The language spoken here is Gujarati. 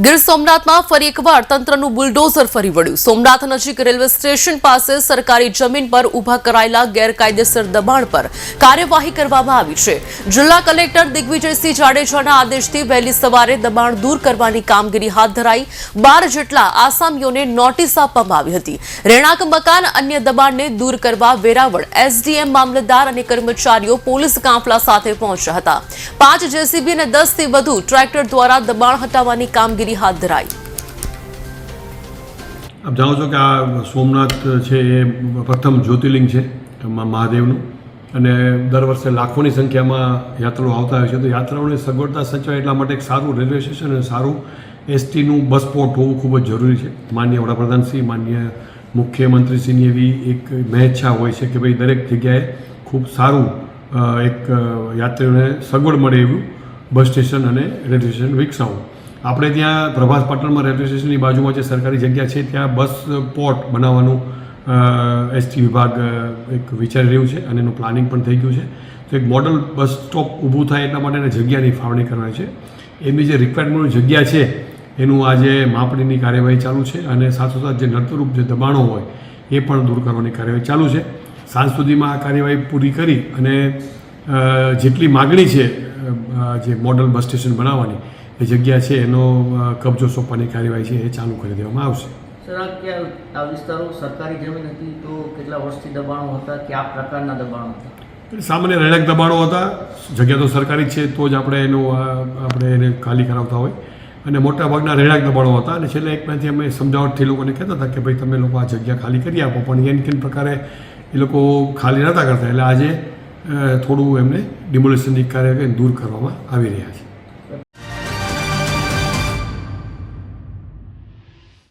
ગીર સોમનાથમાં ફરી એકવાર તંત્રનું બુલડોઝર ફરી વળ્યું। સોમનાથ નજીક રેલવે સ્ટેશન પાસે સરકારી જમીન પર ઊભા કરાયેલા ગેરકાયદેસર દબાણ પર કાર્યવાહી કરવામાં આવી છે। જિલ્લા કલેક્ટર દિગ્વિજયસિંહ જાડેજાના આદેશથી વહેલી સવારે દબાણ દૂર કરવાની કામગીરી હાથ ધરાઈ। 12 જેટલા આસામીઓને નોટિસ આપવામાં આવી હતી। રહેણાંક મકાન અન્ય દબાણને દૂર કરવા વેરાવળ એસડીએમ મામલતદાર અને કર્મચારીઓ પોલીસ કાફલા સાથે પહોંચ્યા હતા। 5 જેસીબી અને 10 થી વધુ ટ્રેક્ટર દ્વારા દબાણ હટાવવાની કામગીરી हाथ धराई। आप जानो છો કે આ સોમનાથ છે એ પ્રથમ જ્યોતિર્લિંગ છે મહાદેવનું અને દર વર્ષે લાખોની સંખ્યામાં યાત્રાળુઓ આવતા હોય છે। તો યાત્રાઓને સગવડતા સચવાય એટલા માટે એક સારું રેલવે સ્ટેશન અને સારું એસટીનું બસ પોર્ટ હોવું ખૂબ જ જરૂરી છે। માનનીય વડાપ્રધાનશ્રી, માનનીય મુખ્યમંત્રીશ્રીની એવી એક મહેચ્છા હોય છે કે ભાઈ દરેક જગ્યાએ ખૂબ સારું એક યાત્રીઓને સગવડ મળે એવું બસ સ્ટેશન અને રેલવે સ્ટેશન વિકસાવવું। આપણે ત્યાં પ્રભાસ પાટણમાં રેલવે સ્ટેશનની બાજુમાં જે સરકારી જગ્યા છે ત્યાં બસ પોર્ટ બનાવવાનું એસટી વિભાગ એક વિચારી રહ્યું છે અને એનું પ્લાનિંગ પણ થઈ ગયું છે। તો એક મોડલ બસ સ્ટોપ ઊભું થાય એટલા માટે જગ્યાની ફાળવણી કરવાની છે। એમની જે રિક્વાયરમેન્ટ જગ્યા છે એનું આજે માપણીની કાર્યવાહી ચાલુ છે અને સાથોસાથ જે નડતરરૂપ જે દબાણો હોય એ પણ દૂર કરવાની કાર્યવાહી ચાલુ છે। સાંજ સુધીમાં આ કાર્યવાહી પૂરી કરી અને જેટલી માગણી છે જે મોડલ બસ સ્ટેશન બનાવવાની એ જગ્યા છે એનો કબજો સોંપવાની કાર્યવાહી છે એ ચાલુ કરી દેવામાં આવશે। સર, આ વિસ્તારો સરકારી જમીન હતી તો કેટલા વર્ષથી દબાણો હતા, કયા પ્રકારના દબાણો હતા? સામાન્ય રહેણાંક દબાણો હતા। જગ્યા તો સરકારી છે તો જ આપણે એને ખાલી કરાવતા હોય અને મોટાભાગના રહેણાંક દબાણો હતા અને છેલ્લે એક મહિનાથી અમે સમજાવટથી લોકોને કહેતા હતા કે ભાઈ તમે લોકો આ જગ્યા ખાલી કરી આપો, પણ એન પ્રકારે એ લોકો ખાલી નહોતા કરતા। એટલે આજે થોડું એમને ડિમોલિશનની કાર્યવાહી દૂર કરવામાં આવી રહ્યા છે।